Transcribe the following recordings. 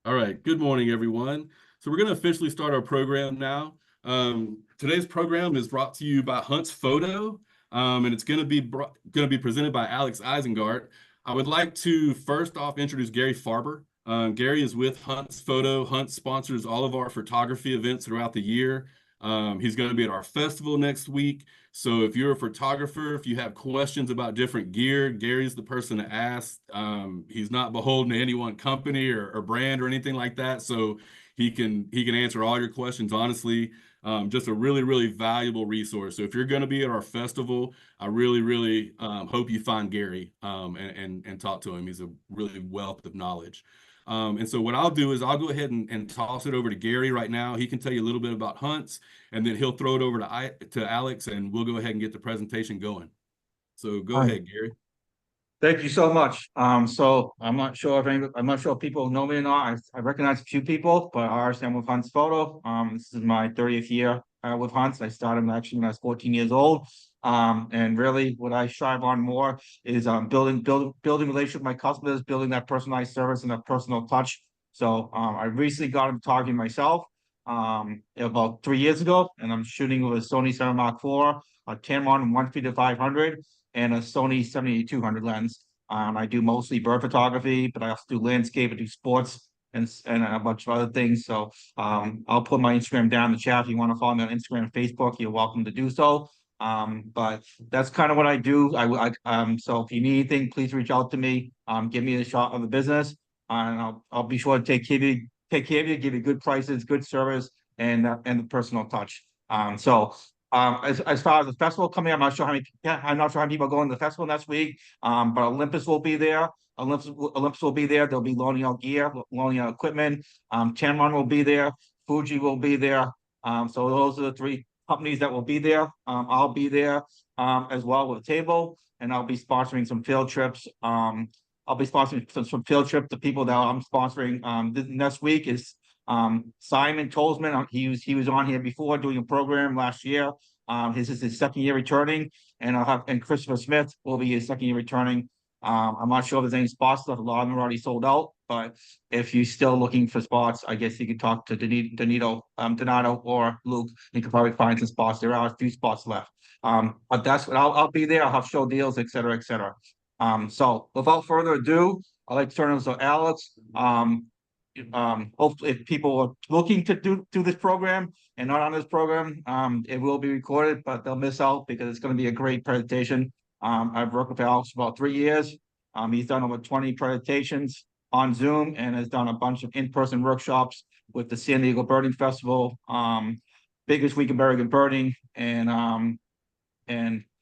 All right, good morning, everyone. So we're going to officially start our program now. Today's program is brought to you by Hunt's Photo, and it's going to be presented by Alex Eisengart. I would like to first off introduce Gary Farber. Gary is with Hunt's Photo. Hunt sponsors all of our photography events throughout the year. He's going to be at our festival next week. So if you're a photographer, if you have questions about different gear, Gary's the person to ask. He's not beholden to any one company or brand or anything like that. So he can answer all your questions honestly. Just a really valuable resource. So if you're going to be at our festival, I really hope you find Gary and talk to him. He's a really wealth of knowledge. And so what I'll do is I'll go ahead and toss it over to Gary right now. He can tell you a little bit about hunts, and then he'll throw it over to Alex, and we'll go ahead and get the presentation going. So go Hi. ahead, Gary. Thank you so much. So I'm not sure if people know me or not. I recognize a few people, but I understand with Hunt's Photo. This is my 30th year with Hunts. I started actually when I was 14 years old. And really what I strive on more is building relationship with my customers, building that personalized service and that personal touch. So I recently got into photography myself about 3 years ago, and I'm shooting with a Sony 7 Mark IV, a Tamron 150-500 and a Sony 70-200 lens. I do mostly bird photography, but I also do landscape, I do sports and a bunch of other things. So I'll put my Instagram down in the chat. If you want to follow me on Instagram and Facebook, you're welcome to do so. But that's kind of what I do. So if you need anything, please reach out to me. Give me a shot of the business, and I'll be sure to take care of you, give you good prices, good service, and the personal touch. As far as the festival coming up, I'm not sure how many people are going to the festival next week. But Olympus will be there. Olympus will be there. They'll be loaning out gear, loaning out equipment. Tamron will be there. Fuji will be there. So those are the three companies that will be there. I'll be there as well with a table, and I'll be sponsoring some field trips. I'll be sponsoring some field trips. The people that I'm sponsoring this next week is Simon Tolzman. He was on here before doing a program last year. This is his second year returning, and Christopher Smith will be his second year returning. I'm not sure if there's any spots left. A lot of them are already sold out, but if you're still looking for spots, I guess you could talk to Donato or Luke. You could probably find some spots. There are a few spots left. But that's what I'll be there. I'll have show deals, etc., etc. So without further ado, I'd like to turn it to Alex. Hopefully if people are looking to do this program and not on this program, it will be recorded, but they'll miss out because it's going to be a great presentation. I've worked with Alex for about 3 years. He's done over 20 presentations on Zoom and has done a bunch of in-person workshops with the San Diego Birding Festival, Biggest Week of Birding, and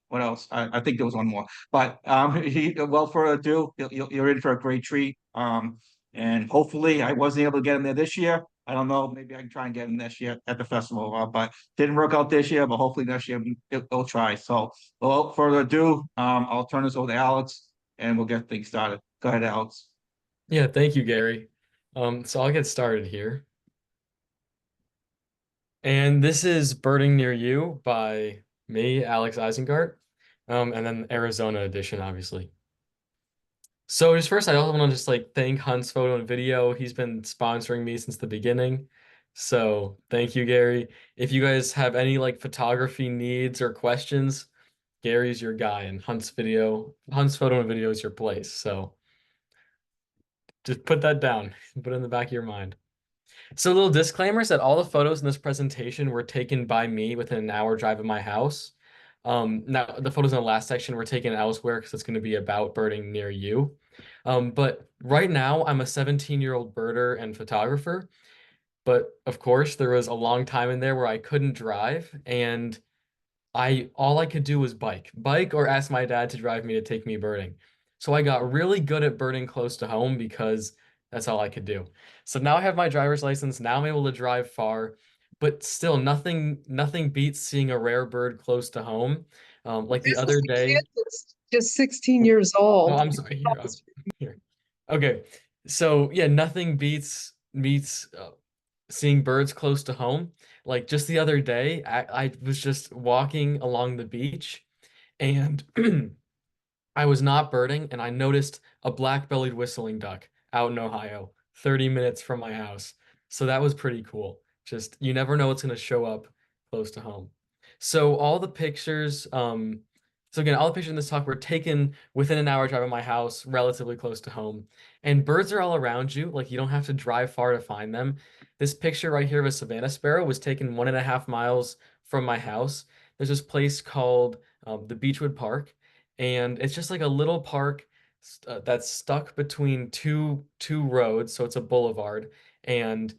what else? I think there was one more, but without further ado, you're in for a great treat. And hopefully I wasn't able to get him there this year. I don't know, maybe I can try and get him this year at the festival, but didn't work out this year, but hopefully next year it'll try. So without further ado, I'll turn this over to Alex and we'll get things started. Go ahead, Alex. Yeah, thank you, Gary. So I'll get started here. And this is Birding Near You by me, Alex Eisengart, and then Arizona edition, obviously. So just first, I also want to just thank Hunt's Photo and Video. He's been sponsoring me since the beginning. So thank you, Gary. If you guys have any photography needs or questions, Gary's your guy, and Hunt's Photo and Video is your place. So just put that down, put it in the back of your mind. So little disclaimers that all the photos in this presentation were taken by me within an hour drive of my house. Now the photos in the last section were taken elsewhere because it's going to be about birding near you. But right now I'm a 17-year-old birder and photographer. But of course there was a long time in there where I couldn't drive, and all I could do was bike or ask my dad to drive me to take me birding. So I got really good at birding close to home because that's all I could do. So now I have my driver's license. Now I'm able to drive far, but still nothing beats seeing a rare bird close to home. Like the This is other a day. kid that's just 16 years Oh, old. I'm sorry. Here. Okay. So yeah, nothing beats seeing birds close to home. Like just the other day, I was just walking along the beach, and I was not birding, and I noticed a black-bellied whistling duck out in Ohio 30 minutes from my house. So that was pretty cool. Just you never know what's going to show up close to home. So all the pictures, so again, all the pictures in this talk were taken within an hour drive of my house, relatively close to home. And birds are all around you, like you don't have to drive far to find them. This picture right here of a Savannah sparrow was taken 1.5 miles from my house. There's this place called the Beechwood Park, and it's just like a little park that's stuck between two roads, so it's a boulevard, and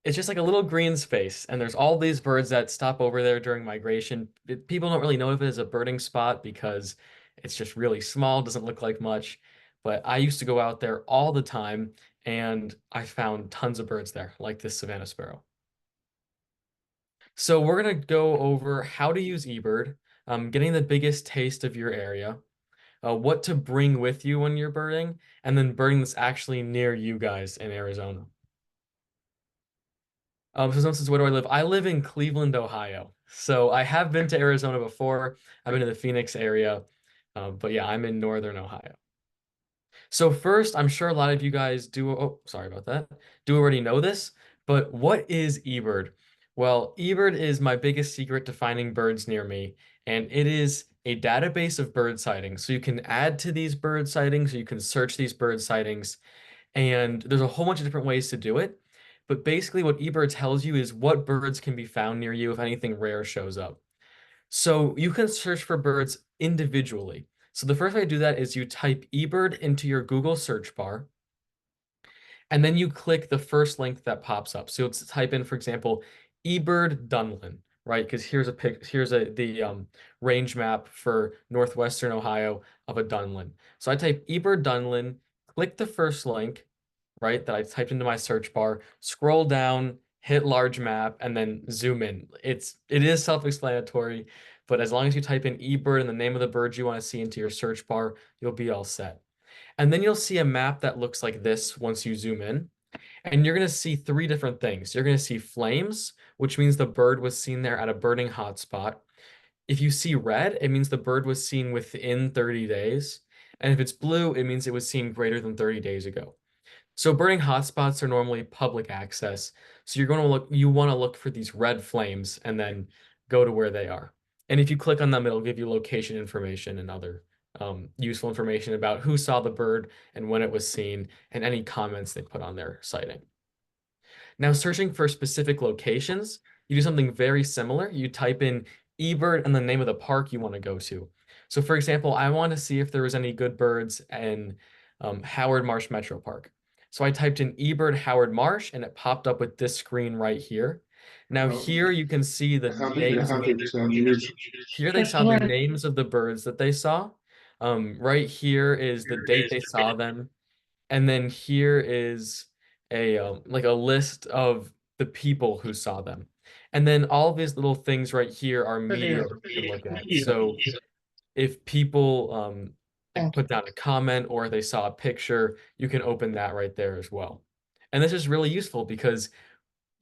it's just like a little green space, and there's all these birds that stop over there during migration. People don't really know if it is a birding spot because it's just really small, doesn't look like much. But I used to go out there all the time, and I found tons of birds there, like this Savannah sparrow. So we're gonna go over how to use eBird, getting the biggest taste of your area, what to bring with you when you're birding, and then birding that's actually near you guys in Arizona. So someone says, where do I live? I live in Cleveland, Ohio. So I have been to Arizona before. I've been to the Phoenix area. But yeah, I'm in Northern Ohio. So first, I'm sure a lot of you guys do, oh, sorry about that, do already know this, but what is eBird? Well, eBird is my biggest secret to finding birds near me, and it is a database of bird sightings. So you can add to these bird sightings, you can search these bird sightings, and there's a whole bunch of different ways to do it. But basically, what eBird tells you is what birds can be found near you if anything rare shows up. So you can search for birds individually. So the first way to do that is you type eBird into your Google search bar, and then you click the first link that pops up. So you'll type in, for example, eBird Dunlin, right? Because here's the range map for northwestern Ohio of a Dunlin. So I type eBird Dunlin, click the first link, right, that I typed into my search bar, scroll down, hit large map, and then zoom in. It is self-explanatory, but as long as you type in eBird and the name of the bird you want to see into your search bar, you'll be all set. And then you'll see a map that looks like this once you zoom in. And you're going to see three different things. You're going to see flames, which means the bird was seen there at a birding hotspot. If you see red, it means the bird was seen within 30 days. And if it's blue, it means it was seen greater than 30 days ago. So birding hotspots are normally public access. So you want to look for these red flames and then go to where they are. And if you click on them, it'll give you location information and other useful information about who saw the bird and when it was seen and any comments they put on their sighting. Now, searching for specific locations, you do something very similar. You type in eBird and the name of the park you want to go to. So for example, I want to see if there was any good birds in Howard Marsh Metro Park. So I typed in eBird Howard Marsh and it popped up with this screen right here. Now here you can see the names of here they saw the names of the birds that they saw. Right here is the date they saw them. And then here is a like a list of the people who saw them. And then all of these little things right here are media that you can look at. So if people like put down a comment or they saw a picture, you can open that right there as well. And this is really useful because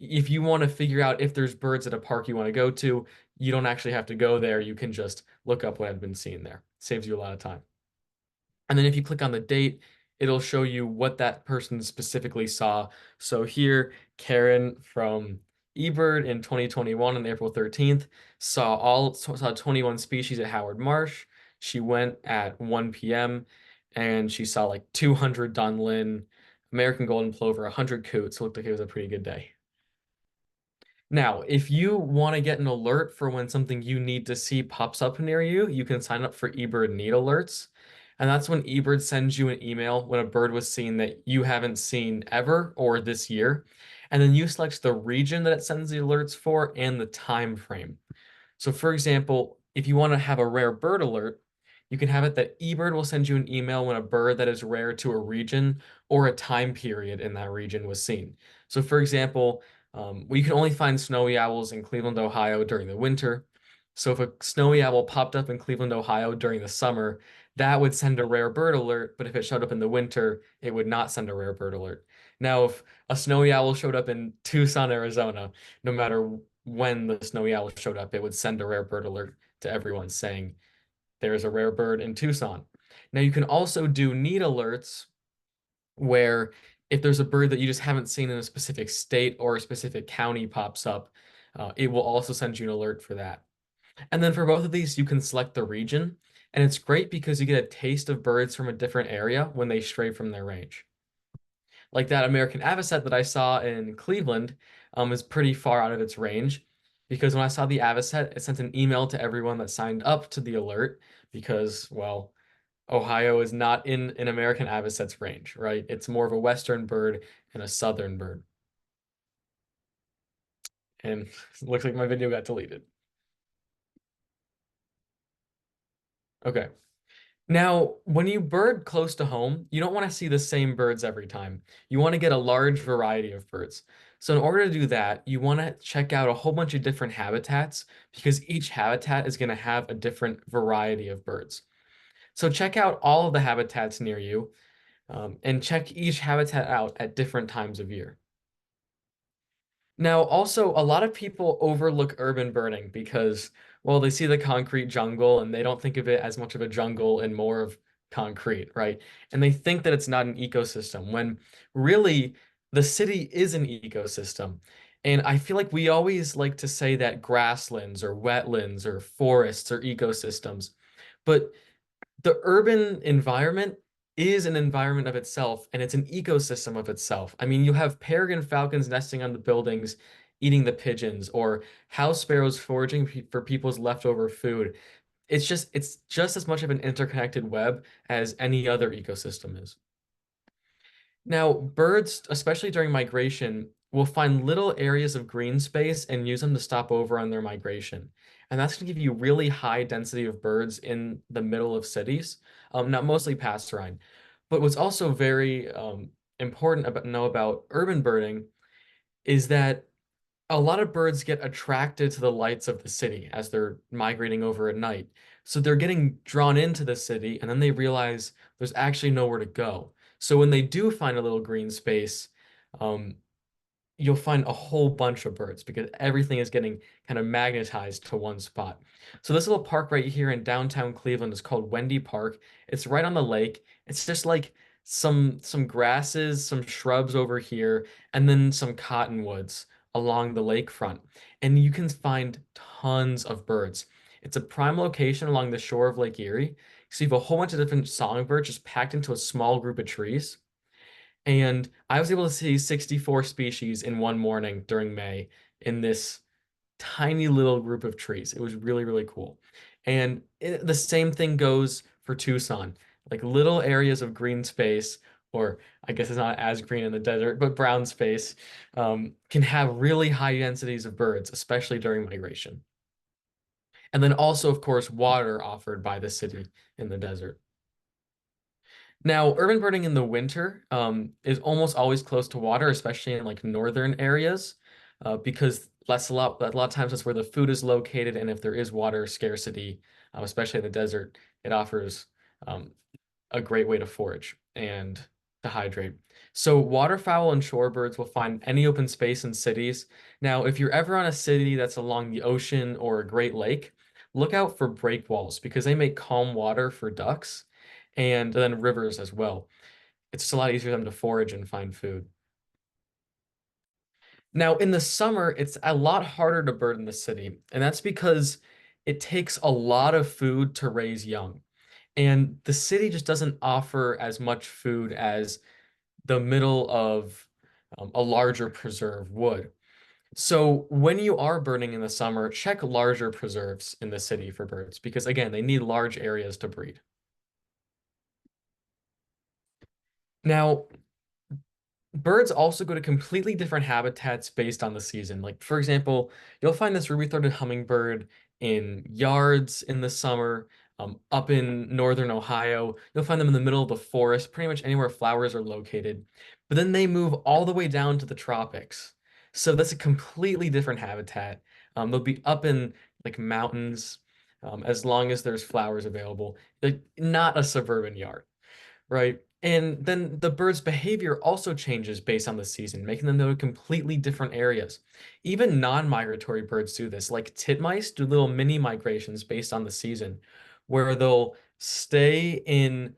if you want to figure out if there's birds at a park you want to go to, you don't actually have to go there. You can just look up what had been seen there. Saves you a lot of time. And then if you click on the date, it'll show you what that person specifically saw. So here, Karen from eBird in 2021 on April 13th saw 21 species at Howard Marsh. She went at 1 p.m. and she saw like 200 Dunlin, American golden plover, 100 coots. So it looked like it was a pretty good day. Now, if you want to get an alert for when something you need to see pops up near you, you can sign up for eBird Need Alerts. And that's when eBird sends you an email when a bird was seen that you haven't seen ever or this year. And then you select the region that it sends the alerts for and the time frame. So for example, if you want to have a rare bird alert, you can have it that eBird will send you an email when a bird that is rare to a region or a time period in that region was seen. So for example, you can only find snowy owls in Cleveland, Ohio during the winter. So if a snowy owl popped up in Cleveland, Ohio during the summer, that would send a rare bird alert, but if it showed up in the winter, it would not send a rare bird alert. Now, if a snowy owl showed up in Tucson, Arizona, no matter when the snowy owl showed up, it would send a rare bird alert to everyone saying there's a rare bird in Tucson. Now, you can also do need alerts where if there's a bird that you just haven't seen in a specific state or a specific county pops up, it will also send you an alert for that. And then for both of these, you can select the region, and it's great because you get a taste of birds from a different area when they stray from their range. Like that American avocet that I saw in Cleveland is pretty far out of its range because when I saw the avocet, it sent an email to everyone that signed up to the alert because, well, Ohio is not in an American avocet's range, right? It's more of a western bird and a southern bird. And it looks like my video got deleted. Okay. Now, when you bird close to home, you don't want to see the same birds every time. You want to get a large variety of birds. So in order to do that, you want to check out a whole bunch of different habitats because each habitat is going to have a different variety of birds. So check out all of the habitats near you and check each habitat out at different times of year. Now, also, a lot of people overlook urban birding because, well, they see the concrete jungle and they don't think of it as much of a jungle and more of concrete, right? And they think that it's not an ecosystem when really the city is an ecosystem. And I feel like we always like to say that grasslands or wetlands or forests are ecosystems, but the urban environment is an environment of itself and it's an ecosystem of itself. I mean, you have peregrine falcons nesting on the buildings, eating the pigeons, or house sparrows foraging for people's leftover food. It's just as much of an interconnected web as any other ecosystem is. Now, birds, especially during migration, will find little areas of green space and use them to stop over on their migration. And that's going to give you really high density of birds in the middle of cities, not mostly passerine. But what's also very important about know about urban birding is that a lot of birds get attracted to the lights of the city as they're migrating over at night. So they're getting drawn into the city and then they realize there's actually nowhere to go. So when they do find a little green space, um, you'll find a whole bunch of birds because everything is getting kind of magnetized to one spot. So this little park right here in downtown Cleveland is called Wendy Park. It's right on the lake. It's just like some grasses, some shrubs over here, and then some cottonwoods along the lakefront. And you can find tons of birds. It's a prime location along the shore of Lake Erie. So you have a whole bunch of different songbirds just packed into a small group of trees. And I was able to see 64 species in one morning during May in this tiny little group of trees. It was really, really cool. And the same thing goes for Tucson, like little areas of green space, or I guess it's not as green in the desert, but brown space, can have really high densities of birds, especially during migration. And then also, of course, water offered by the city in the desert. Now, urban birding in the winter is almost always close to water, especially in like northern areas, because that's a lot of times that's where the food is located, and if there is water scarcity, especially in the desert, it offers um, a great way to forage and to hydrate. So waterfowl and shorebirds will find any open space in cities. Now, if you're ever on a city that's along the ocean or a Great Lake, look out for breakwalls because they make calm water for ducks and then rivers as well. It's just a lot easier for them to forage and find food. Now, in the summer, it's a lot harder to bird in the city, and that's because it takes a lot of food to raise young. And the city just doesn't offer as much food as the middle of a larger preserve would. So when you are birding in the summer, check larger preserves in the city for birds because again, they need large areas to breed. Now, birds also go to completely different habitats based on the season. Like, for example, you'll find this ruby-throated hummingbird in yards in the summer, up in northern Ohio. You'll find them in the middle of the forest, pretty much anywhere flowers are located. But then they move all the way down to the tropics. So that's a completely different habitat. They'll be up in like mountains, as long as there's flowers available. Like, not a suburban yard, right? And then the bird's behavior also changes based on the season, making them go to completely different areas. Even non-migratory birds do this, like titmice do little mini migrations based on the season, where they'll stay in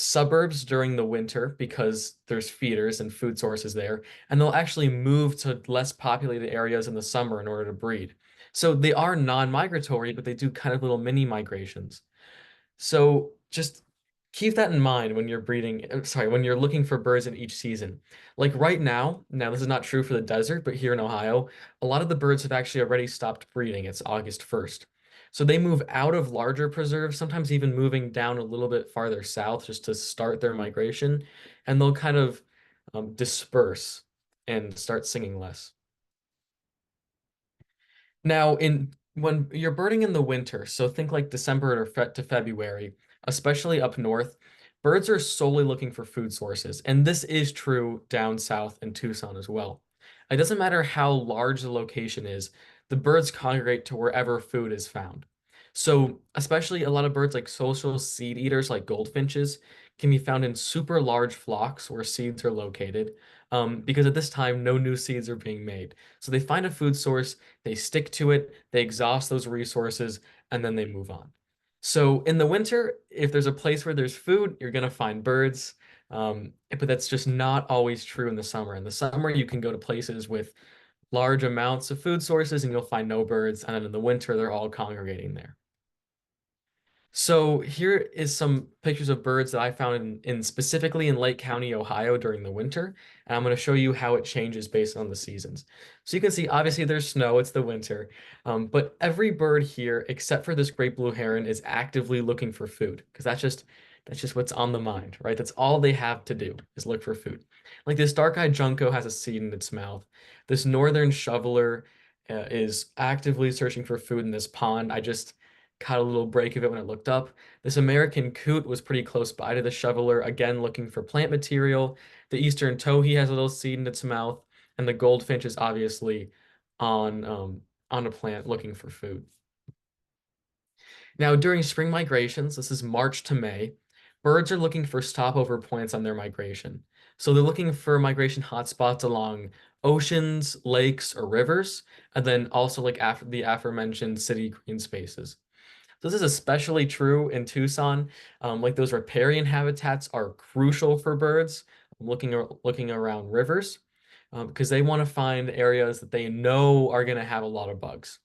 suburbs during the winter because there's feeders and food sources there, and they'll actually move to less populated areas in the summer in order to breed. So they are non-migratory, but they do kind of little mini migrations. So just keep that in mind when you're when you're looking for birds in each season. Like right now this is not true for the desert, but here in Ohio, a lot of the birds have actually already stopped breeding. It's August 1st. So they move out of larger preserves, sometimes even moving down a little bit farther south just to start their migration, and they'll kind of disperse and start singing less. Now, when you're birding in the winter, so think like December to February, especially up north, birds are solely looking for food sources, and this is true down south in Tucson as well. It doesn't matter how large the location is, the birds congregate to wherever food is found. So, especially a lot of birds like social seed eaters like goldfinches can be found in super large flocks where seeds are located, because at this time no new seeds are being made. So they find a food source, they stick to it, they exhaust those resources, and then they move on. So in the winter, if there's a place where there's food, you're going to find birds. But that's just not always true in the summer. In the summer, you can go to places with large amounts of food sources and you'll find no birds. And then in the winter, they're all congregating there. So here is some pictures of birds that I found in specifically in Lake County, Ohio during the winter. And I'm going to show you how it changes based on the seasons. So you can see, obviously there's snow, it's the winter. But every bird here, except for this great blue heron, is actively looking for food because that's just what's on the mind, right? That's all they have to do is look for food. Like this dark-eyed junco has a seed in its mouth. This northern shoveler is actively searching for food in this pond. I just caught a little break of it when I looked up. This American coot was pretty close by to the shoveler, again looking for plant material. The eastern towhee has a little seed in its mouth, and the goldfinch is obviously on a plant looking for food. Now, during spring migrations, this is March to May, birds are looking for stopover points on their migration. So they're looking for migration hotspots along oceans, lakes, or rivers, and then also like after the aforementioned city green spaces. This is especially true in Tucson. Like those riparian habitats are crucial for birds looking around rivers because they want to find areas that they know are going to have a lot of bugs.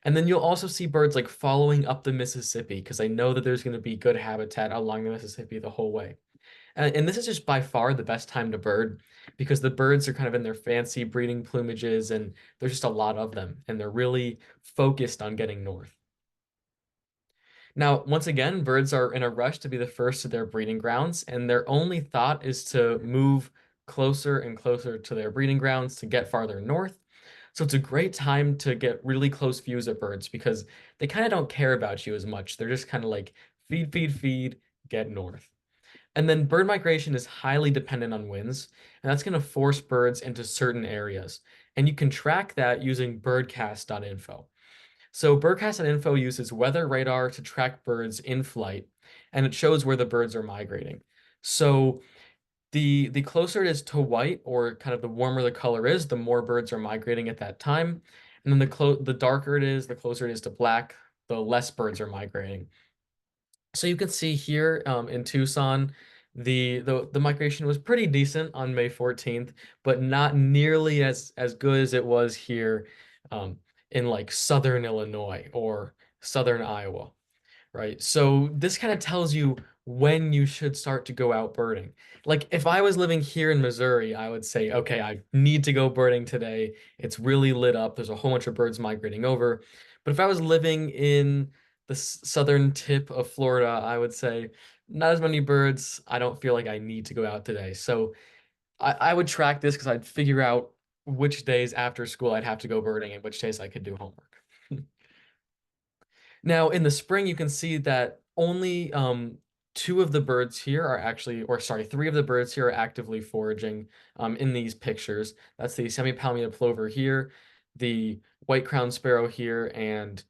And then you'll also see birds like following up the Mississippi because they know that there's going to be good habitat along the Mississippi the whole way. And this is just by far the best time to bird because the birds are kind of in their fancy breeding plumages and there's just a lot of them and they're really focused on getting north. Now, once again, birds are in a rush to be the first to their breeding grounds, and their only thought is to move closer and closer to their breeding grounds to get farther north. So it's a great time to get really close views of birds because they kind of don't care about you as much. They're just kind of like feed, feed, feed, get north. And then bird migration is highly dependent on winds, and that's going to force birds into certain areas. And you can track that using birdcast.info. So Birdcast.info uses weather radar to track birds in flight, and it shows where the birds are migrating. So the closer it is to white, or kind of the warmer the color is, the more birds are migrating at that time. And then the darker it is, the closer it is to black, the less birds are migrating. So you can see here in Tucson, the migration was pretty decent on May 14th, but not nearly as good as it was here in like southern Illinois or southern Iowa, right? So this kind of tells you when you should start to go out birding. Like if I was living here in Missouri, I would say, okay, I need to go birding today. It's really lit up. There's a whole bunch of birds migrating over. But if I was living in the southern tip of Florida, I would say not as many birds. I don't feel like I need to go out today. So I would track this because I'd figure out which days after school I'd have to go birding and which days I could do homework. Now, in the spring, you can see that only two of the birds here are actually, or sorry, three of the birds here are actively foraging in these pictures. That's the semi-palmetto plover here, the white-crowned sparrow here, and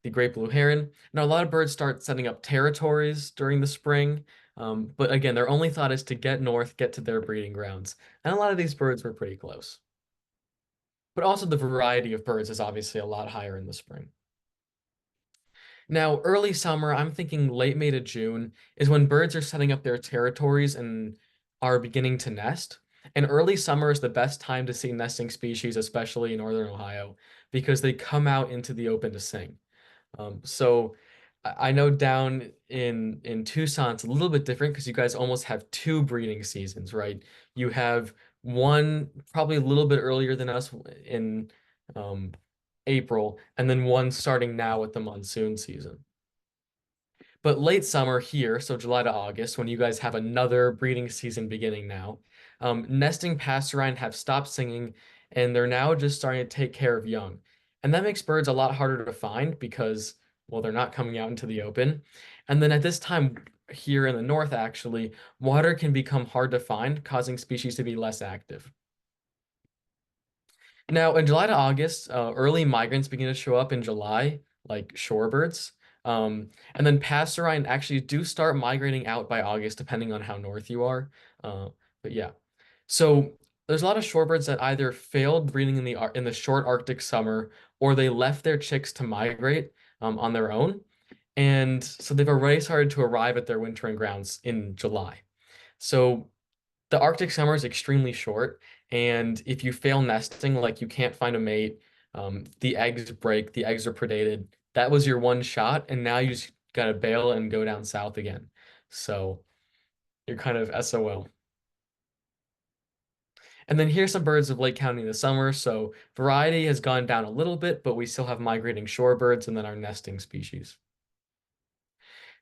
the great blue heron. Now, a lot of birds start setting up territories during the spring, but again, their only thought is to get north, get to their breeding grounds. And a lot of these birds were pretty close. But also the variety of birds is obviously a lot higher in the spring. Now, early summer, I'm thinking late May to June is when birds are setting up their territories and are beginning to nest. And early summer is the best time to see nesting species, especially in northern Ohio, because they come out into the open to sing. So I know down in Tucson, it's a little bit different because you guys almost have two breeding seasons, right? You have one probably a little bit earlier than us in um, April, and then one starting now with the monsoon season. But late summer here, so July to August, when you guys have another breeding season beginning now, nesting passerine have stopped singing and they're now just starting to take care of young. And that makes birds a lot harder to find because, well, they're not coming out into the open. And then at this time here in the north, actually, water can become hard to find, causing species to be less active. Now, in July to August, early migrants begin to show up in July, like shorebirds. And then passerine actually do start migrating out by August, depending on how north you are. But yeah, so there's a lot of shorebirds that either failed breeding in the short Arctic summer, or they left their chicks to migrate on their own, and so they've already started to arrive at their wintering grounds in July. So the Arctic summer is extremely short, and if you fail nesting, like you can't find a mate, the eggs break, the eggs are predated. That was your one shot, and now you just gotta bail and go down south again. So you're kind of SOL. And then here's some birds of Lake County in the summer. So variety has gone down a little bit, but we still have migrating shorebirds and then our nesting species.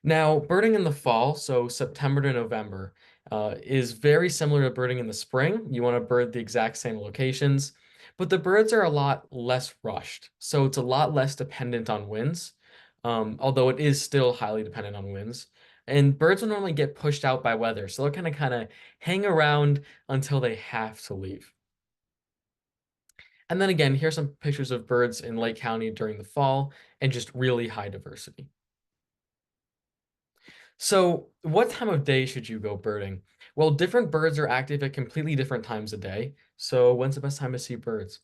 Now, birding in the fall, so September to November, is very similar to birding in the spring. You want to bird the exact same locations, but the birds are a lot less rushed. So it's a lot less dependent on winds, although it is still highly dependent on winds. And birds will normally get pushed out by weather, so they'll kind of hang around until they have to leave. And then again, here's some pictures of birds in Lake County during the fall and just really high diversity. So, what time of day should you go birding? Well, different birds are active at completely different times of day. So, when's the best time to see birds?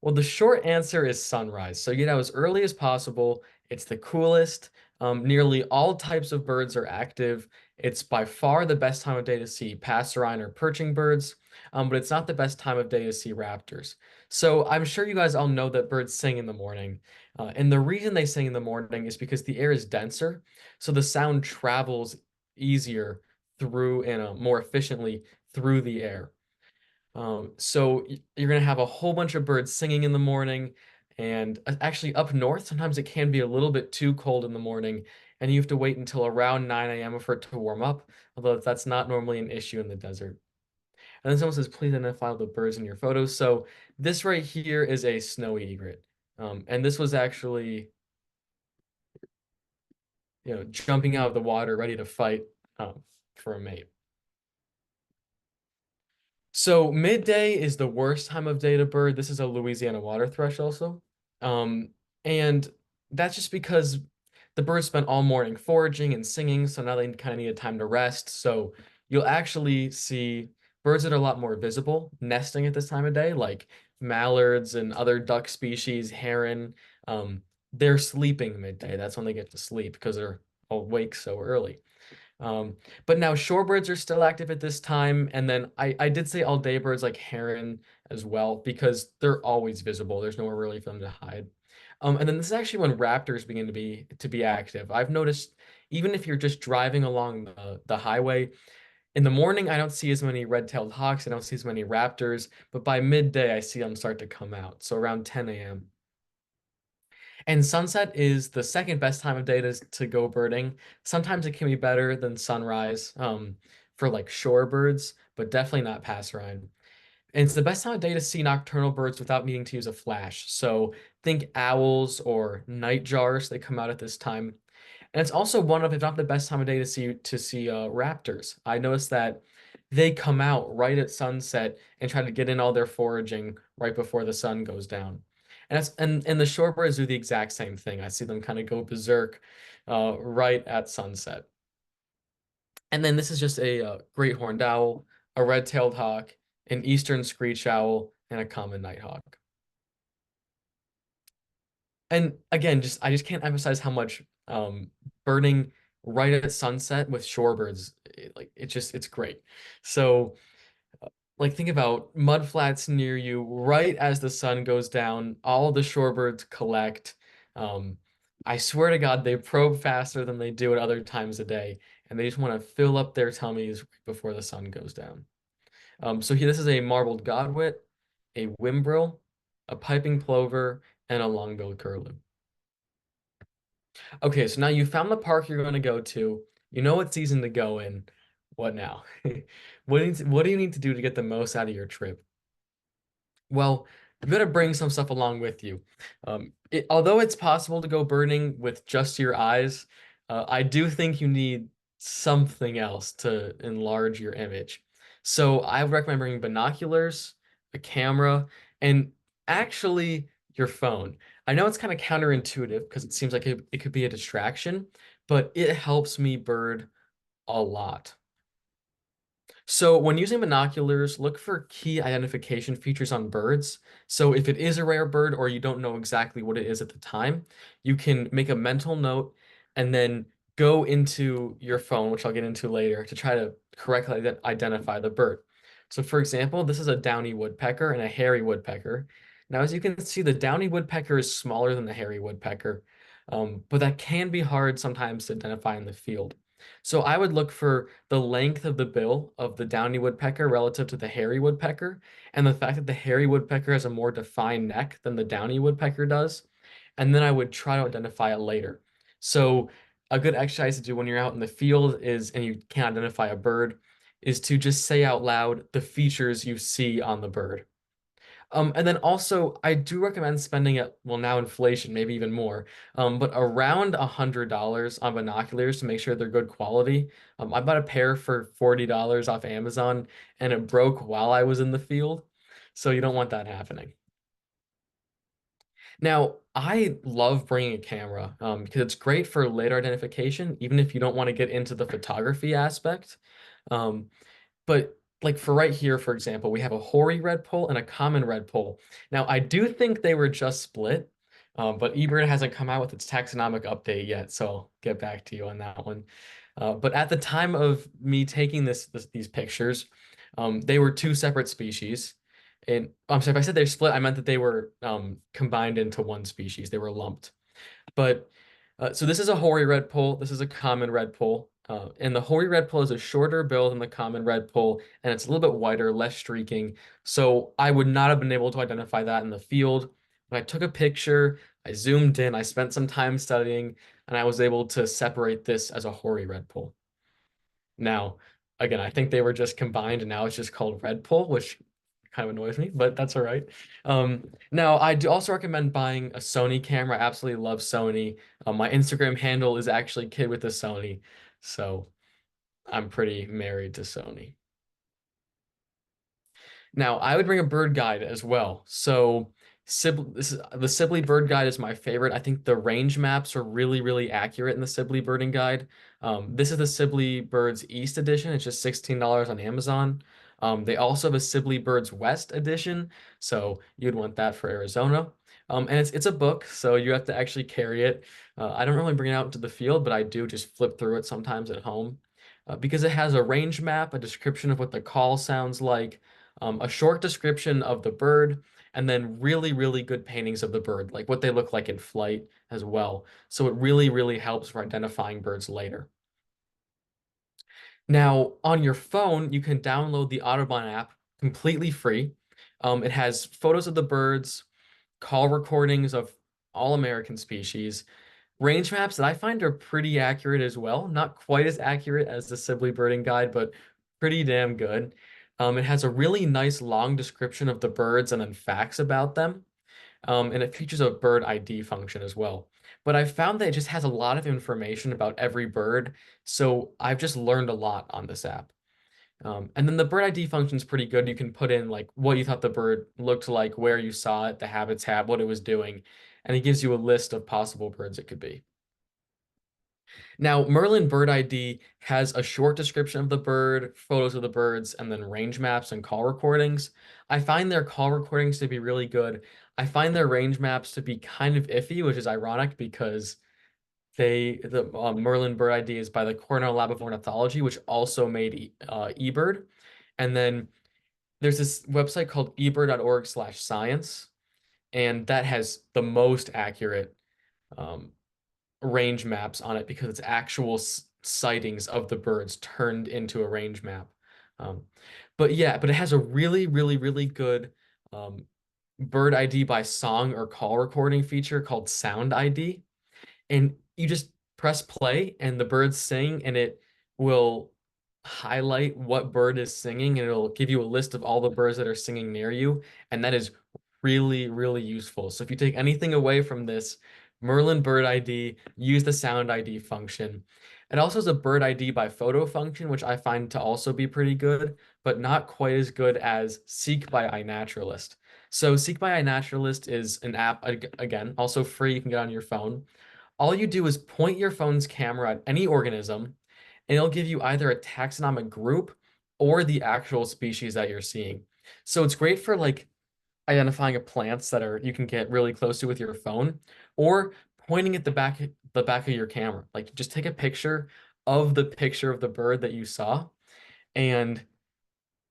Well, the short answer is sunrise. So get out as early as possible. It's the coolest. Nearly all types of birds are active. It's by far the best time of day to see passerine or perching birds, but it's not the best time of day to see raptors. So I'm sure you guys all know that birds sing in the morning. And the reason they sing in the morning is because the air is denser, so the sound travels easier through and more efficiently through the air. So you're gonna have a whole bunch of birds singing in the morning, and actually up north, sometimes it can be a little bit too cold in the morning, and you have to wait until around 9 a.m. for it to warm up, although that's not normally an issue in the desert. And then someone says, please identify the birds in your photos. So this right here is a snowy egret. And this was actually, jumping out of the water, ready to fight for a mate. So midday is the worst time of day to bird. This is a Louisiana water thrush also. Um, and that's just because the birds spent all morning foraging and singing, so now they kind of need a time to rest. So you'll actually see birds that are a lot more visible nesting at this time of day, like mallards and other duck species, heron. They're sleeping midday. That's when they get to sleep because they're awake so early. Um, but now shorebirds are still active at this time, and then I did say all day birds like heron as well because they're always visible. There's nowhere really for them to hide. And then this is actually when raptors begin to be active. I've noticed even if you're just driving along the highway in the morning, I don't see as many red-tailed hawks. I don't see as many raptors, but by midday, I see them start to come out. So around 10 a.m. And sunset is the second best time of day to go birding. Sometimes it can be better than sunrise for like shorebirds, but definitely not passerine. And it's the best time of day to see nocturnal birds without needing to use a flash. So think owls or nightjars, they come out at this time. And it's also one of, if not the best time of day to see raptors. I noticed that they come out right at sunset and try to get in all their foraging right before the sun goes down. And the shorebirds do the exact same thing. I see them kind of go berserk right at sunset. And then this is just a great horned owl, a red-tailed hawk, an eastern screech owl, and a common nighthawk. And again, I just can't emphasize how much birding right at sunset with shorebirds. It's great. So like think about mudflats near you right as the sun goes down, all the shorebirds collect. Um, I swear to God, they probe faster than they do at other times of day, and they just want to fill up their tummies before the sun goes down. So here, this is a marbled godwit, a whimbrel, a piping plover, and a long-billed curlew. Okay, so now you found the park you're going to go to. You know what season to go in. What now? What do you need to do to get the most out of your trip? Well, you got to bring some stuff along with you. Although it's possible to go birding with just your eyes, I do think you need something else to enlarge your image. So I would recommend bringing binoculars, a camera, and actually your phone. I know it's kind of counterintuitive because it seems like it could be a distraction, but it helps me bird a lot. So when using binoculars, look for key identification features on birds. So if it is a rare bird or you don't know exactly what it is at the time, you can make a mental note and then go into your phone, which I'll get into later, to try to correctly identify the bird. So for example, this is a downy woodpecker and a hairy woodpecker. Now, as you can see, the downy woodpecker is smaller than the hairy woodpecker, but that can be hard sometimes to identify in the field. So I would look for the length of the bill of the downy woodpecker relative to the hairy woodpecker, and the fact that the hairy woodpecker has a more defined neck than the downy woodpecker does. And then I would try to identify it later. So a good exercise to do when you're out in the field is, and you can't identify a bird, is to just say out loud the features you see on the bird. And then also, I do recommend spending it, well, now inflation, maybe even more, but around $100 on binoculars to make sure they're good quality. I bought a pair for $40 off Amazon, and it broke while I was in the field, so you don't want that happening. Now, I love bringing a camera because it's great for later identification, even if you don't want to get into the photography aspect. Um, but like for right here, for example, we have a hoary redpoll and a common redpoll. Now, I do think they were just split, but eBird hasn't come out with its taxonomic update yet, so I'll get back to you on that one. But at the time of me taking these pictures, they were two separate species. And I'm sorry, if I said they're split, I meant that they were combined into one species. They were lumped. But so this is a hoary redpoll. This is a common redpoll. And the hoary redpoll is a shorter bill than the common redpoll, and it's a little bit whiter, less streaking. So I would not have been able to identify that in the field. When I took a picture, I zoomed in, I spent some time studying, and I was able to separate this as a hoary redpoll. Now, again, I think they were just combined, and now it's just called redpoll, which kind of annoys me, but that's all right. Now, I do also recommend buying a Sony camera. I absolutely love Sony. My Instagram handle is actually Kid with a Sony, so I'm pretty married to Sony. Now, I would bring a bird guide as well. So the Sibley bird guide is my favorite. I think the range maps are really, really accurate in the Sibley birding guide. This is the Sibley Birds East edition. It's just $16 on Amazon. They also have a Sibley Birds West edition, so you'd want that for Arizona. And it's a book, so you have to actually carry it. I don't really bring it out into the field, but I do just flip through it sometimes at home. Because it has a range map, a description of what the call sounds like, a short description of the bird, and then really, really good paintings of the bird, like what they look like in flight as well. So it really, really helps for identifying birds later. Now, on your phone, you can download the Audubon app completely free. It has photos of the birds, call recordings of all American species, range maps that I find are pretty accurate as well. Not quite as accurate as the Sibley Birding Guide, but pretty damn good. It has a really nice long description of the birds and then facts about them. And it features a bird ID function as well. But I found that it just has a lot of information about every bird, so I've just learned a lot on this app. And then the bird ID function is pretty good. You can put in like what you thought the bird looked like, where you saw it, the habitat, what it was doing, and it gives you a list of possible birds it could be. Now, Merlin Bird ID has a short description of the bird, photos of the birds, and then range maps and call recordings. I find their call recordings to be really good. I find their range maps to be kind of iffy, which is ironic because the Merlin bird ID is by the Cornell Lab of Ornithology, which also made eBird. And then there's this website called ebird.org/science, and that has the most accurate um, range maps on it because it's actual sightings of the birds turned into a range map. Um, but it has a really, really, really good um, bird ID by song or call recording feature called Sound ID. And you just press play and the birds sing, and it will highlight what bird is singing, and it'll give you a list of all the birds that are singing near you. And that is really, really useful. So if you take anything away from this, Merlin Bird ID, use the Sound ID function. It also has a bird ID by photo function, which I find to also be pretty good, but not quite as good as Seek by iNaturalist. So Seek by iNaturalist is an app, again, also free, you can get on your phone. All you do is point your phone's camera at any organism, and it'll give you either a taxonomic group or the actual species that you're seeing. So it's great for like identifying plants that are you can get really close to with your phone, or pointing at the back of your camera. Like just take a picture of the bird that you saw, and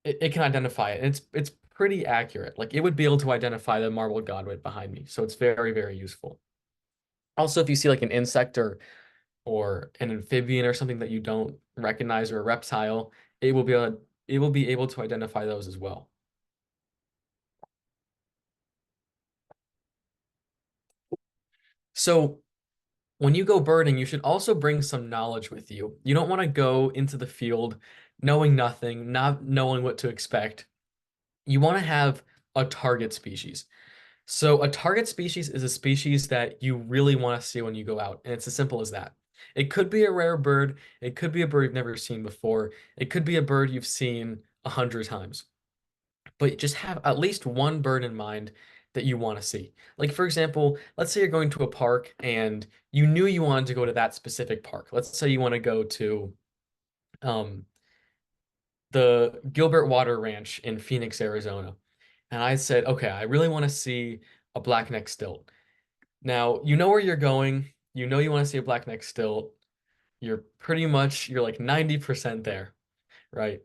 it can identify it. And it's pretty accurate. Like it would be able to identify the marbled godwit behind me. So it's very, very useful. Also, if you see like an insect or an amphibian or something that you don't recognize, or a reptile, it will be able to identify those as well. So when you go birding, you should also bring some knowledge with you. You don't want to go into the field knowing nothing, not knowing what to expect. You want to have a target species. So a target species is a species that you really want to see when you go out, and it's as simple as that. It could be a rare bird, it could be a bird you've never seen before, it could be a bird you've seen 100 times. But just have at least one bird in mind that you want to see. Like for example, let's say you're going to a park and you knew you wanted to go to that specific park. Let's say you want to go to um, the Gilbert Water Ranch in Phoenix, Arizona. And I said, okay, I really want to see a blackneck stilt. Now, you know where you're going. You know you want to see a blackneck stilt. You're like 90% there, right?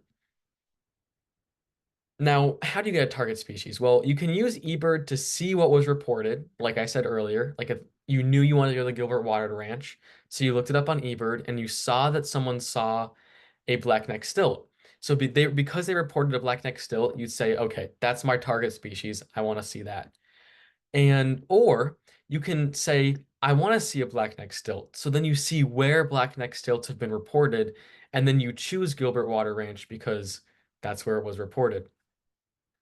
Now, how do you get a target species? Well, you can use eBird to see what was reported, like I said earlier. Like if you knew you wanted to go to the Gilbert Water Ranch, so you looked it up on eBird and you saw that someone saw a blackneck stilt. So because they reported a blackneck stilt, you'd say, okay, that's my target species. I want to see that. Or you can say, I want to see a blackneck stilt. So then you see where blackneck stilts have been reported, and then you choose Gilbert Water Ranch because that's where it was reported.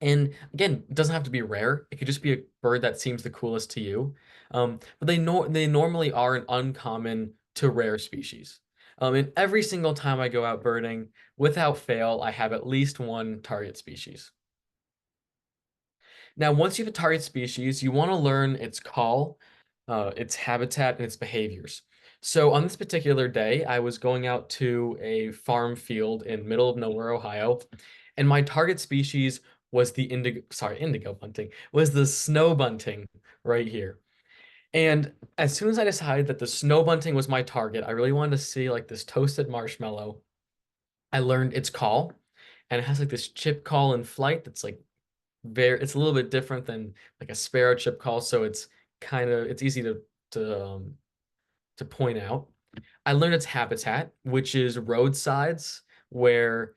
And again, it doesn't have to be rare. It could just be a bird that seems the coolest to you. But they normally are an uncommon to rare species. And every single time I go out birding, without fail, I have at least one target species. Now, once you have a target species, you want to learn its call, its habitat, and its behaviors. So on this particular day, I was going out to a farm field in middle of nowhere, Ohio, and my target species was the indigo bunting, was the snow bunting right here. And as soon as I decided that the snow bunting was my target, I really wanted to see like this toasted marshmallow. I learned its call, and it has like this chip call in flight that's like it's a little bit different than like a sparrow chip call, so it's easy to point out. I learned its habitat, which is roadsides where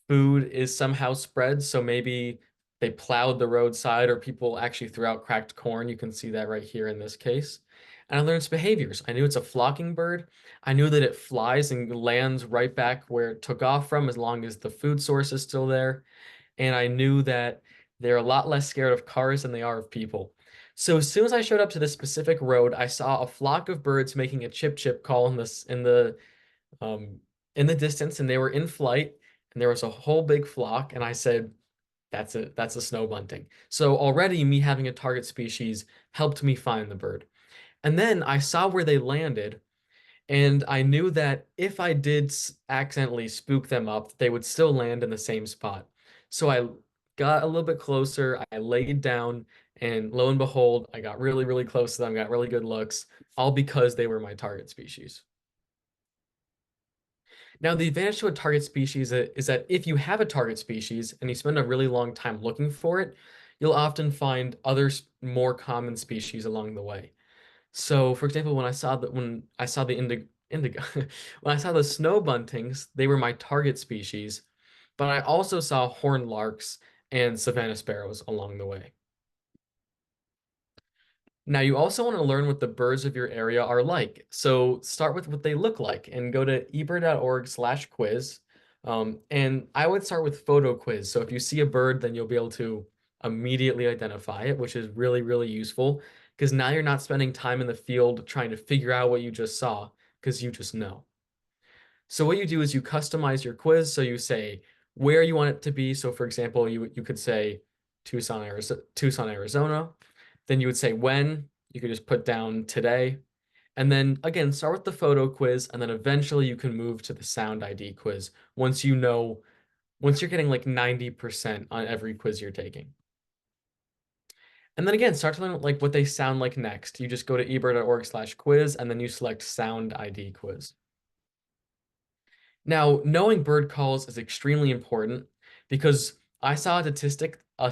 food is somehow spread. So maybe they plowed the roadside, or people actually threw out cracked corn. You can see that right here in this case. And I learned its behaviors. I knew it's a flocking bird. I knew that it flies and lands right back where it took off from as long as the food source is still there. And I knew that they're a lot less scared of cars than they are of people. So as soon as I showed up to this specific road, I saw a flock of birds making a chip chip call um, in the distance, and they were in flight, and there was a whole big flock, and I said, that's a snow bunting. So already me having a target species helped me find the bird. And then I saw where they landed, and I knew that if I did accidentally spook them up, they would still land in the same spot. So I got a little bit closer. I laid down, and lo and behold, I got really, really close to them, got really good looks, all because they were my target species. Now, the advantage to a target species is that if you have a target species and you spend a really long time looking for it, you'll often find other more common species along the way. So, for example, when I saw the indigo when I saw the snow buntings, they were my target species, but I also saw horned larks and savanna sparrows along the way. Now, you also want to learn what the birds of your area are like. So start with what they look like and go to eBird.org/quiz. And I would start with photo quiz. So if you see a bird, then you'll be able to immediately identify it, which is really, really useful because now you're not spending time in the field trying to figure out what you just saw because you just know. So what you do is you customize your quiz. So you say where you want it to be. So for example, you could say Tucson, Arizona. Then you would say when. You could just put down today. And then again, start with the photo quiz, and then eventually you can move to the sound ID quiz once you're getting like 90% on every quiz you're taking. And then again, start to learn like what they sound like next. You just go to eBird.org/quiz, and then you select sound ID quiz. Now, knowing bird calls is extremely important because I saw a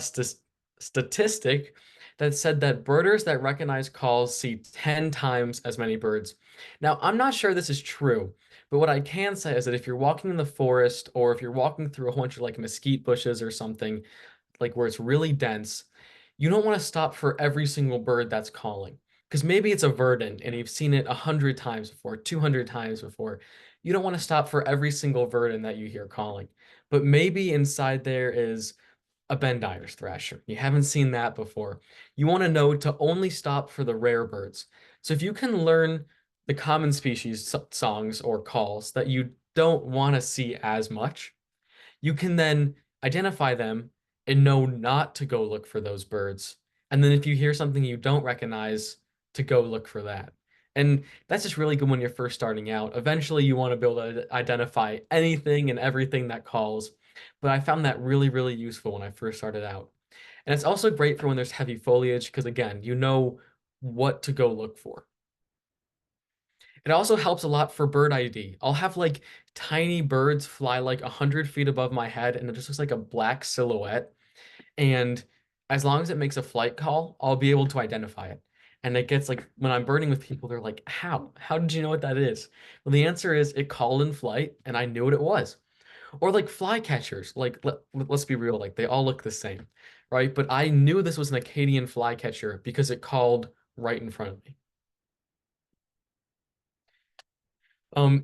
statistic that said that birders that recognize calls see 10 times as many birds. Now, I'm not sure this is true, but what I can say is that if you're walking in the forest or if you're walking through a bunch of like mesquite bushes or something, like where it's really dense, you don't want to stop for every single bird that's calling. Because maybe it's a verdant and you've seen it 100 times before, 200 times before. You don't want to stop for every single verdant that you hear calling. But maybe inside there is a Bendire's thrasher. You haven't seen that before. You want to know to only stop for the rare birds. So if you can learn the common species songs or calls that you don't want to see as much, you can then identify them and know not to go look for those birds. And then if you hear something you don't recognize, to go look for that. And that's just really good when you're first starting out. Eventually, you want to be able to identify anything and everything that calls. But I found that really, really useful when I first started out. And it's also great for when there's heavy foliage because, again, you know what to go look for. It also helps a lot for bird ID. I'll have like tiny birds fly like 100 feet above my head and it just looks like a black silhouette. And as long as it makes a flight call, I'll be able to identify it. And it gets like when I'm birding with people, they're like, how? How did you know what that is? Well, the answer is it called in flight and I knew what it was. Or like flycatchers, like let's be real, like they all look the same, right? But I knew this was an Acadian flycatcher because it called right in front of me.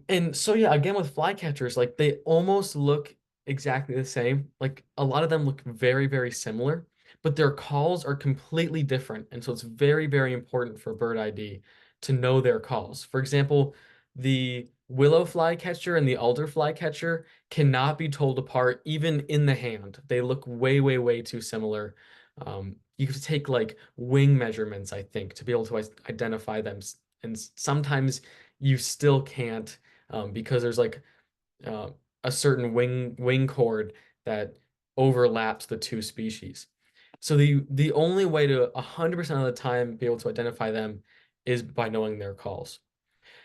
And so yeah, again with flycatchers, like they almost look exactly the same. Like a lot of them look very, very similar, but their calls are completely different. And so it's very, very important for bird ID to know their calls. For example, the willow flycatcher and the alder flycatcher cannot be told apart even in the hand. They look way, way, way too similar. You have to take like wing measurements, I think, to be able to identify them. And sometimes you still can't because there's like uh, a certain wing chord that overlaps the two species. So the only way to 100% of the time be able to identify them is by knowing their calls.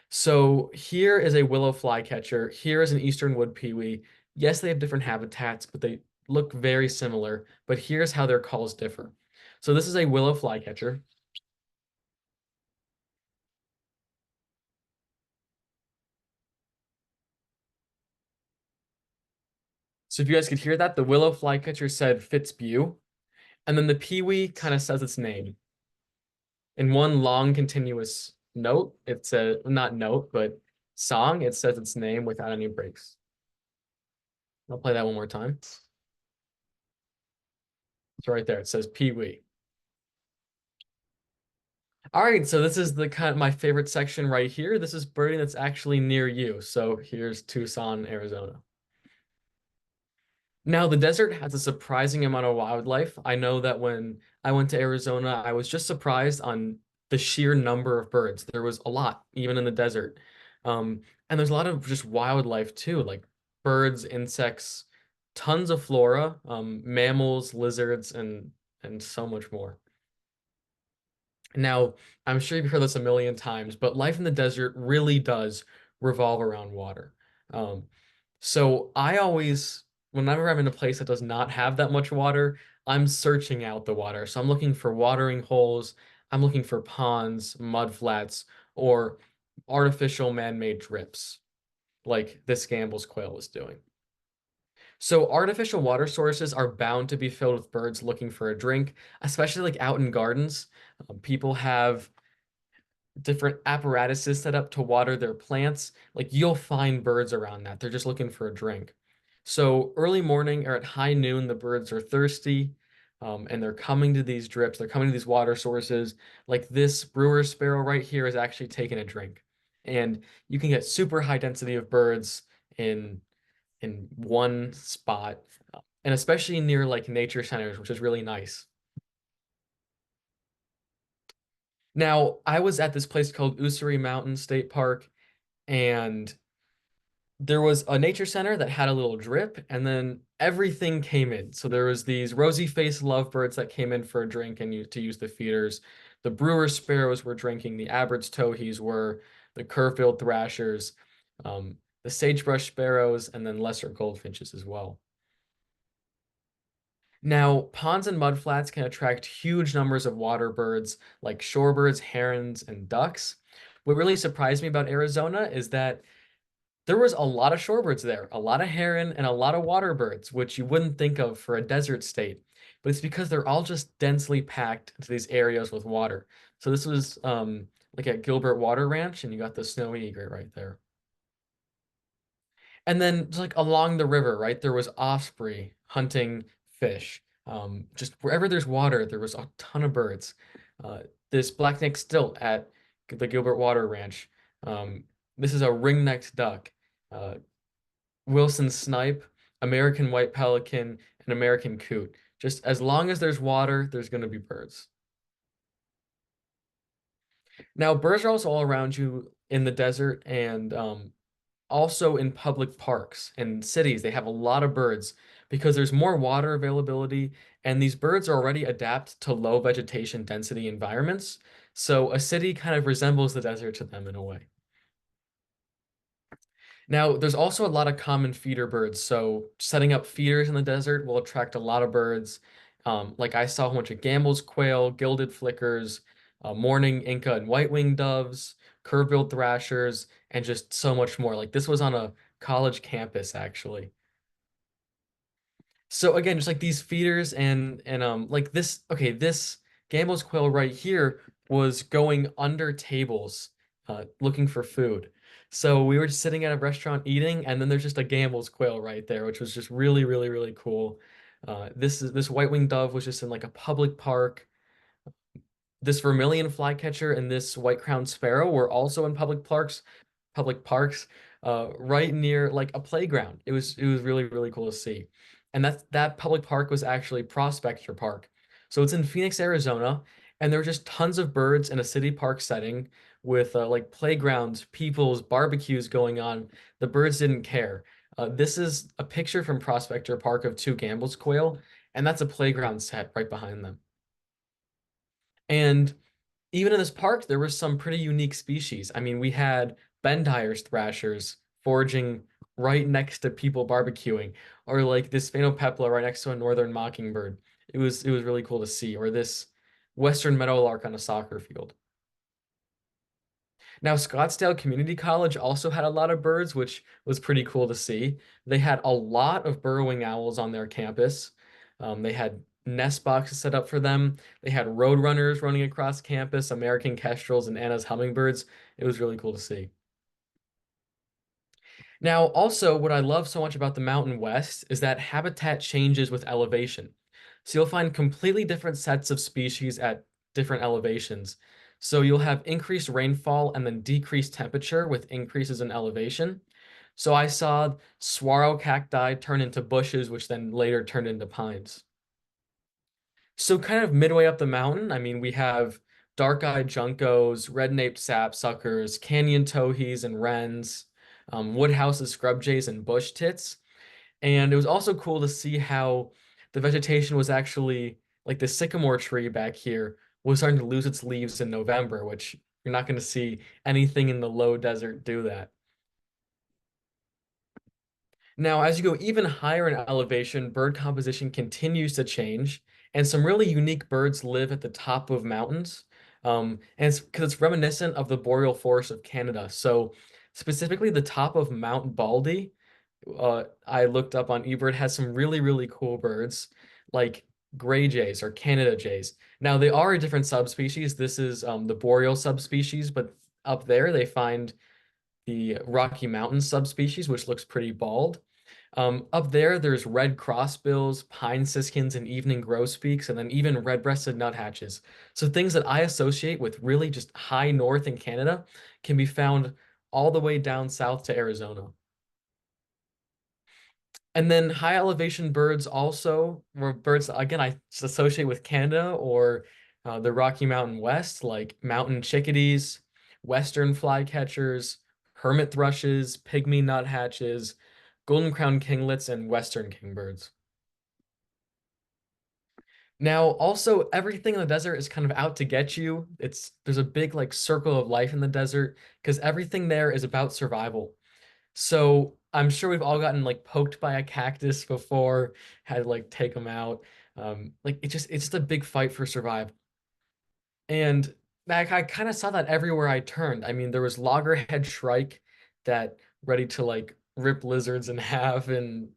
So here is a willow flycatcher. Here is an eastern wood pewee. Yes, they have different habitats, but they look very similar. But here's how their calls differ. So this is a willow flycatcher. So if you guys could hear that, the willow flycatcher said Fitzbue, and then the pewee kind of says its name. In one long continuous note, it's a not note, but song, it says its name without any breaks. I'll play that one more time. It's right there. It says pewee. All right, so this is the kind of my favorite section right here. This is birding that's actually near you. So here's Tucson, Arizona. Now, the desert has a surprising amount of wildlife. I know that when I went to Arizona, I was just surprised on the sheer number of birds. There was a lot, even in the desert. And there's a lot of just wildlife too, like birds, insects, tons of flora, mammals, lizards, and so much more. Now, I'm sure you've heard this a million times, but life in the desert really does revolve around water. Um, so I always, whenever I'm in a place that does not have that much water, I'm searching out the water. So I'm looking for watering holes, I'm looking for ponds, mud flats, or artificial man-made drips, like this Gamble's quail was doing. So artificial water sources are bound to be filled with birds looking for a drink, especially like out in gardens. People have different apparatuses set up to water their plants. Like you'll find birds around that. They're just looking for a drink. So early morning or at high noon, the birds are thirsty, and they're coming to these drips. They're coming to these water sources. Like this brewer sparrow right here is actually taking a drink. And you can get super high density of birds in one spot, and especially near like nature centers, which is really nice. Now, I was at this place called Usuri Mountain State Park, and there was a nature center that had a little drip, and then everything came in. So there was these rosy-faced lovebirds that came in for a drink and to use the feeders. The brewer sparrows were drinking, the Abbott's towhees were, the curve-billed thrashers, the sagebrush sparrows, and then lesser goldfinches as well. Now, ponds and mudflats can attract huge numbers of water birds like shorebirds, herons, and ducks. What really surprised me about Arizona is that there was a lot of shorebirds there, a lot of heron, and a lot of water birds, which you wouldn't think of for a desert state. But it's because they're all just densely packed into these areas with water. So this was like at Gilbert Water Ranch, and you got the snowy egret right there. And then just like along the river, right, there was osprey hunting fish. Just wherever there's water, there was a ton of birds. This black-necked stilt at the Gilbert Water Ranch. This is a ring-necked duck. Uh, Wilson snipe, American white pelican, and American coot. Just as long as there's water, there's going to be birds. Now, birds are also all around you in the desert and also in public parks and cities. They have a lot of birds because there's more water availability, and these birds already adapt to low vegetation density environments. So a city kind of resembles the desert to them in a way. Now, there's also a lot of common feeder birds. So setting up feeders in the desert will attract a lot of birds. Like I saw a bunch of Gambel's quail, gilded flickers, mourning Inca and white-winged doves, curve-billed thrashers, and just so much more. Like this was on a college campus, actually. So again, just like these feeders and like this, okay, this Gambel's quail right here was going under tables, looking for food. So we were just sitting at a restaurant eating, and then there's just a Gambel's quail right there, which was just really, really, really cool. This white-winged dove was just in like a public park. This vermilion flycatcher and this white-crowned sparrow were also in public parks, right near like a playground. It was really, really cool to see. And that public park was actually Prospector Park. So it's in Phoenix, Arizona, and there were just tons of birds in a city park setting with like playgrounds, people's barbecues going on. The birds didn't care. This is a picture from Prospector Park of two Gambel's quail, and that's a playground set right behind them. And even in this park, there were some pretty unique species. I mean, we had Bendire's thrashers foraging right next to people barbecuing, or like this phainopepla right next to a northern mockingbird. It was really cool to see, or this western meadowlark on a soccer field. Now, Scottsdale Community College also had a lot of birds, which was pretty cool to see. They had a lot of burrowing owls on their campus. They had nest boxes set up for them. They had roadrunners running across campus, American kestrels, and Anna's hummingbirds. It was really cool to see. Now, also, what I love so much about the Mountain West is that habitat changes with elevation. So you'll find completely different sets of species at different elevations. So you'll have increased rainfall and then decreased temperature with increases in elevation. So I saw saguaro cacti turn into bushes, which then later turned into pines. So kind of midway up the mountain, I mean, we have dark-eyed juncos, red-naped sapsuckers, canyon towhees and wrens, woodhouses, scrub jays, and bush tits. And it was also cool to see how the vegetation was actually like the sycamore tree back here was starting to lose its leaves in November, which you're not going to see anything in the low desert do that. Now, as you go even higher in elevation, bird composition continues to change, and some really unique birds live at the top of mountains. And it's because it's reminiscent of the boreal forest of Canada. So, specifically, the top of Mount Baldy, I looked up on eBird, has some really, really cool birds like gray jays or Canada jays. Now, they are a different subspecies. This is the boreal subspecies, but up there they find the Rocky Mountain subspecies, which looks pretty bald. Up there, there's red crossbills, pine siskins, and evening grosbeaks, and then even red-breasted nuthatches. So things that I associate with really just high north in Canada can be found all the way down south to Arizona. And then high elevation birds also were birds, again, I just associate with Canada or the Rocky Mountain West, like mountain chickadees, western flycatchers, hermit thrushes, pygmy nuthatches, golden crowned kinglets, and western kingbirds. Now, also everything in the desert is kind of out to get you. There's a big like circle of life in the desert because everything there is about survival. So I'm sure we've all gotten like poked by a cactus before, had to like take them out. Like it's just a big fight for survival. And like I kind of saw that everywhere I turned. I mean, there was loggerhead shrike that ready to like rip lizards in half and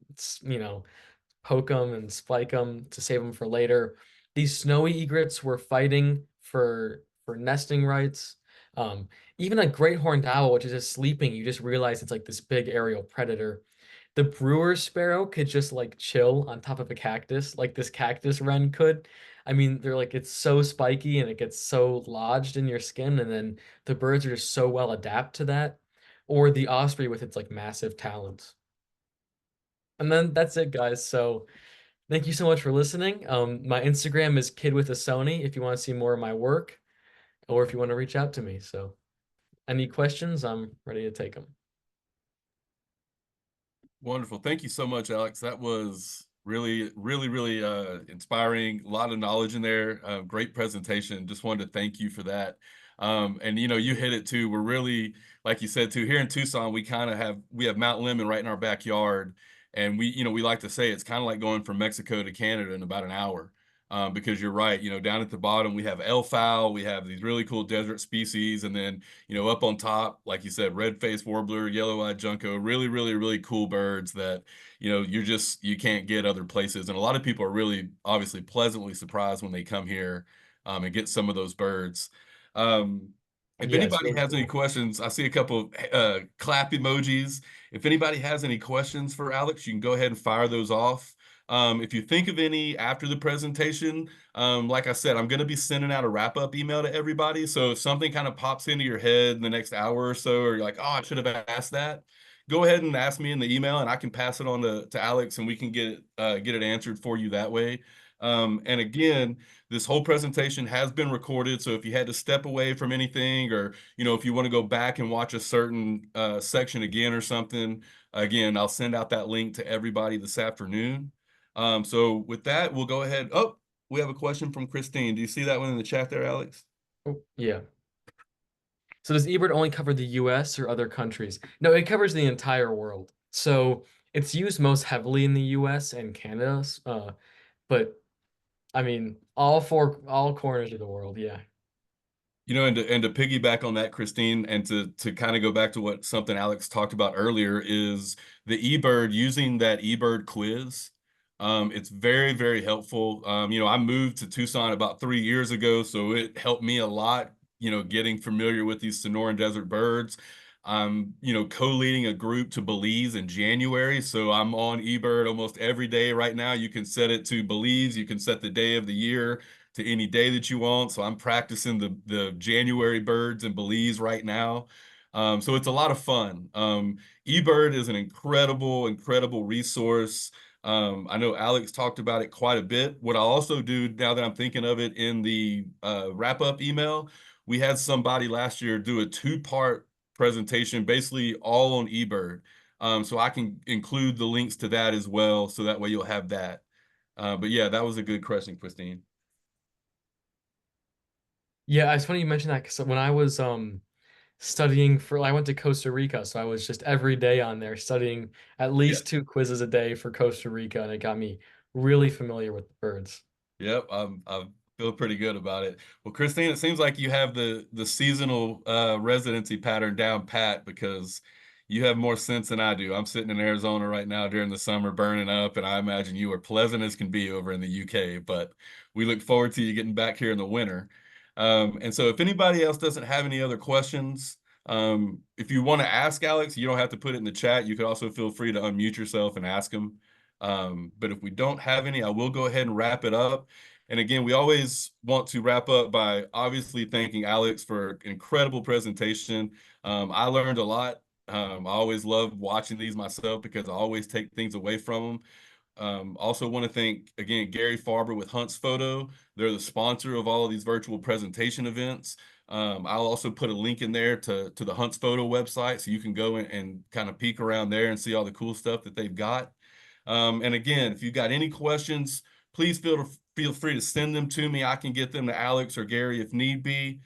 poke them and spike them to save them for later. These snowy egrets were fighting for nesting rights. Um, Even a great horned owl, which is just sleeping, you just realize it's like this big aerial predator. The brewer sparrow could just like chill on top of a cactus, like this cactus wren could. I mean, they're like it's so spiky and it gets so lodged in your skin, and then the birds are just so well adapt to that. Or the osprey with its like massive talons. And then that's it, guys. So thank you so much for listening. My Instagram is kid with a Sony if you want to see more of my work or if you want to reach out to me. So any questions, I'm ready to take them. Wonderful. Thank you so much, Alex. That was really, really, really inspiring. A lot of knowledge in there. Great presentation. Just wanted to thank you for that. And you hit it too. We're really, like you said too, here in Tucson, we have Mount Lemmon right in our backyard. And we like to say it's kind of like going from Mexico to Canada in about an hour. Because you're right, down at the bottom, we have elkfowl, we have these really cool desert species, and then up on top, like you said, red-faced warbler, yellow-eyed junco, really, really, really cool birds that, you can't get other places. And a lot of people are really obviously pleasantly surprised when they come here and get some of those birds. If Yeah, it's anybody really has any cool. questions, I see a couple of clap emojis. If anybody has any questions for Alex, you can go ahead and fire those off. If you think of any after the presentation, like I said, I'm going to be sending out a wrap-up email to everybody. So if something kind of pops into your head in the next hour or so, or you're like, oh, I should have asked that, go ahead and ask me in the email and I can pass it on to Alex and we can get it answered for you that way. And again, this whole presentation has been recorded. So if you had to step away from anything or, if you want to go back and watch a certain section again or something, again, I'll send out that link to everybody this afternoon. So with that, we'll go ahead. Oh, we have a question from Christine. Do you see that one in the chat there, Alex? Oh, yeah. So does eBird only cover the US or other countries? No, it covers the entire world. So it's used most heavily in the US and Canada, but I mean all corners of the world, yeah. And to piggyback on that, Christine, and to kind of go back to what something Alex talked about earlier is the eBird, using that eBird quiz. It's very, very helpful. I moved to Tucson about 3 years ago, so it helped me a lot, getting familiar with these Sonoran Desert birds. I'm, co-leading a group to Belize in January, so I'm on eBird almost every day right now. You can set it to Belize, you can set the day of the year to any day that you want. So I'm practicing the January birds in Belize right now. So it's a lot of fun. eBird is an incredible, incredible resource. I know Alex talked about it quite a bit. What I also do now that I'm thinking of it in the wrap-up email, we had somebody last year do a 2-part presentation, basically all on eBird. So I can include the links to that as well, so that way you'll have that. But yeah, that was a good question, Christine. Yeah, it's funny you mentioned that because when I was studying I went to Costa Rica, so I was just every day on there studying at Yeah. least 2 quizzes a day for Costa Rica, and it got me really familiar with the birds. Yep, I feel pretty good about it. Well, Christine, it seems like you have the seasonal residency pattern down pat, because you have more sense than I do. I'm sitting in Arizona right now during the summer burning up, and I imagine you are pleasant as can be over in the UK, but we look forward to you getting back here in the winter. And so if anybody else doesn't have any other questions, if you want to ask Alex, you don't have to put it in the chat. You could also feel free to unmute yourself and ask him. But if we don't have any, I will go ahead and wrap it up. And again, we always want to wrap up by obviously thanking Alex for an incredible presentation. I learned a lot. I always love watching these myself because I always take things away from them. Also want to thank, again, Gary Farber with Hunt's Photo. They're the sponsor of all of these virtual presentation events. I'll also put a link in there to the Hunt's Photo website, so you can go and kind of peek around there and see all the cool stuff that they've got. And again, if you've got any questions, please feel free to send them to me. I can get them to Alex or Gary if need be.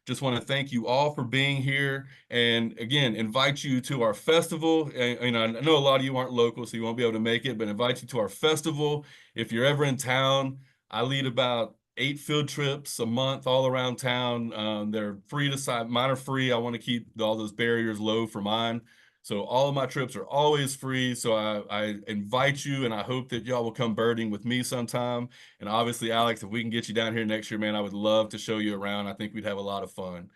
Just want to thank you all for being here, and again, invite you to our festival. And I know a lot of you aren't local, so you won't be able to make it, but invite you to our festival. If you're ever in town, I lead about 8 field trips a month all around town. They're free to sign. Mine are free. I want to keep all those barriers low for mine. So all of my trips are always free. So I invite you, and I hope that y'all will come birding with me sometime. And obviously, Alex, if we can get you down here next year, man, I would love to show you around. I think we'd have a lot of fun.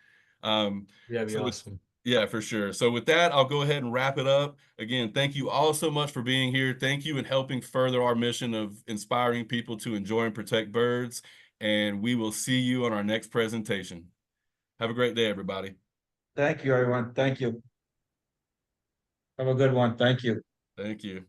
Yeah, it'd be So awesome. yeah, for sure. So with that, I'll go ahead and wrap it up. Again, thank you all so much for being here. Thank you in helping further our mission of inspiring people to enjoy and protect birds. And we will see you on our next presentation. Have a great day, everybody. Thank you, everyone. Thank you. Have a good one. Thank you. Thank you.